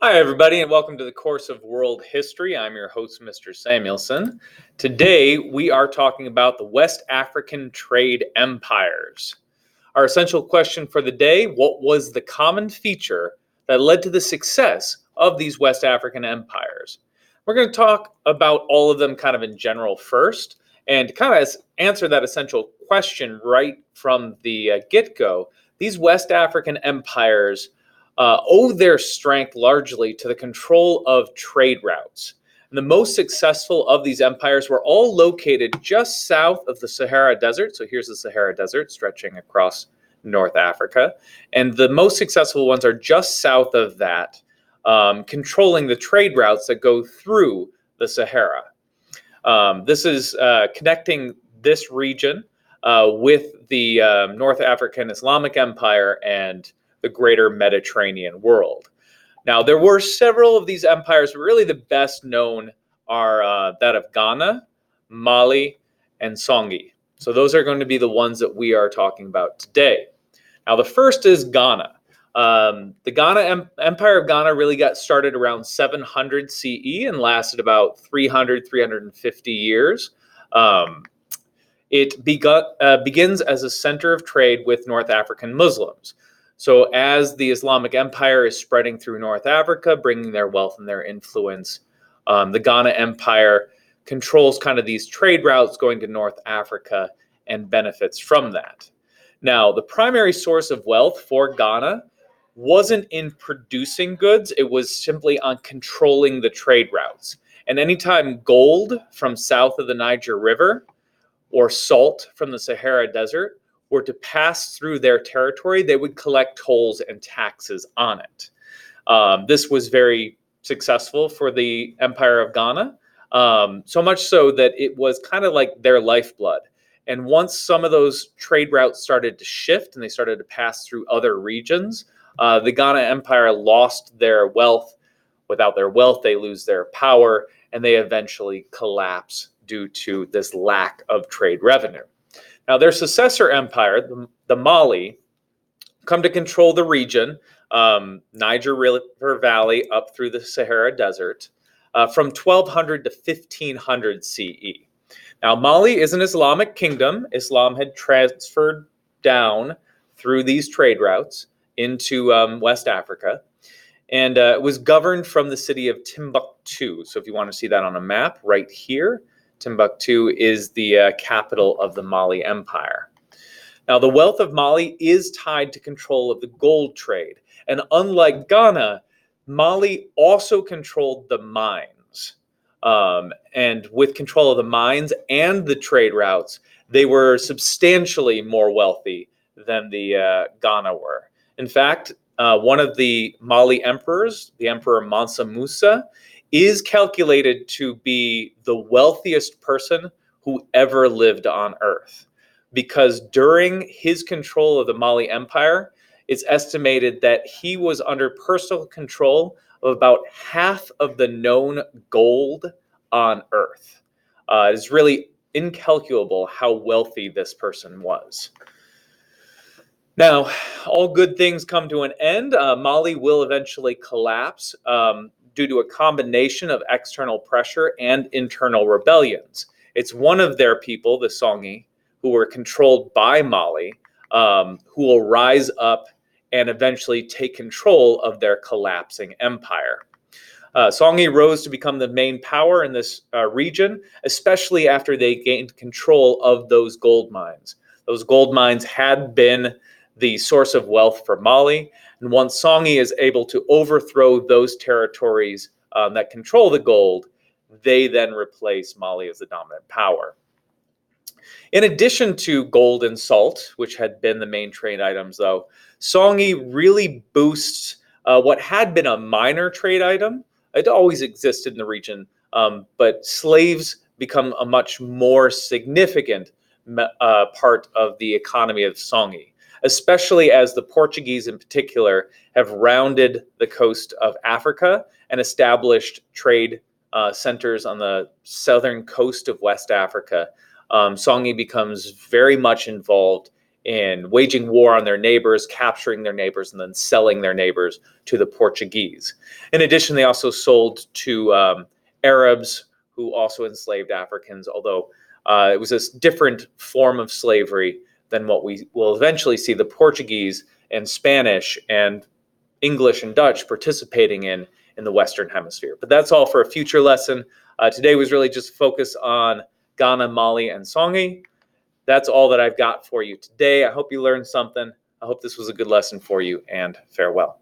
Hi, everybody, and welcome to the course of World History. I'm your host, Mr. Samuelson. Today, we are talking about the West African trade empires. Our essential question for the day: what was the common feature that led to the success of these West African empires? We're going to talk about all of them kind of in general first, and to kind of answer that essential question right from the get-go. These West African empires owe their strength largely to the control of trade routes. And the most successful of these empires were all located just south of the Sahara Desert. So here's the Sahara Desert stretching across North Africa. And the most successful ones are just south of that, controlling the trade routes that go through the Sahara. This is connecting this region with the North African Islamic Empire and the greater Mediterranean world. Now, there were several of these empires, but really the best known are that of Ghana, Mali, and Songhai. So those are going to be the ones that we are talking about today. Now, the first is Ghana. The Empire of Ghana really got started around 700 CE and lasted about 350 years. It begins as a center of trade with North African Muslims. So as the Islamic Empire is spreading through North Africa, bringing their wealth and their influence, the Ghana Empire controls kind of these trade routes going to North Africa and benefits from that. Now, the primary source of wealth for Ghana wasn't in producing goods. It was simply on controlling the trade routes. And anytime gold from south of the Niger River or salt from the Sahara Desert were to pass through their territory, they would collect tolls and taxes on it. This was very successful for the Empire of Ghana, so much so that it was kind of like their lifeblood. And once some of those trade routes started to shift and they started to pass through other regions, the Ghana Empire lost their wealth. Without their wealth, they lose their power, and they eventually collapse due to this lack of trade revenue. Now, their successor empire, the Mali, come to control the region, Niger River Valley up through the Sahara Desert, from 1200 to 1500 CE. Now, Mali is an Islamic kingdom. Islam had transferred down through these trade routes into West Africa, and it was governed from the city of Timbuktu. So if you want to see that on a map, right here, Timbuktu is the capital of the Mali Empire. Now, the wealth of Mali is tied to control of the gold trade. And unlike Ghana, Mali also controlled the mines. And with control of the mines and the trade routes, they were substantially more wealthy than the Ghana were. In fact, one of the Mali emperors, the Emperor Mansa Musa, is calculated to be the wealthiest person who ever lived on Earth. Because during his control of the Mali Empire, it's estimated that he was under personal control of about half of the known gold on Earth. It's really incalculable how wealthy this person was. Now, all good things come to an end. Mali will eventually collapse due to a combination of external pressure and internal rebellions. It's one of their people, the Songhai, who were controlled by Mali, who will rise up and eventually take control of their collapsing empire. Songhai rose to become the main power in this region, especially after they gained control of those gold mines. Those gold mines had been the source of wealth for Mali, and once Songhai is able to overthrow those territories that control the gold, they then replace Mali as the dominant power. In addition to gold and salt, which had been the main trade items, though, Songhai really boosts what had been a minor trade item. It always existed in the region, but slaves become a much more significant part of the economy of Songhai, especially as the Portuguese in particular have rounded the coast of Africa and established trade centers on the southern coast of West Africa. Songhai becomes very much involved in waging war on their neighbors, capturing their neighbors, and then selling their neighbors to the Portuguese. In addition, they also sold to Arabs who also enslaved Africans, although it was a different form of slavery than what we will eventually see the Portuguese and Spanish and English and Dutch participating in the Western Hemisphere. But that's all for a future lesson. Today was really just focus on Ghana, Mali, and Songhai. That's all that I've got for you today. I hope you learned something. I hope this was a good lesson for you, and farewell.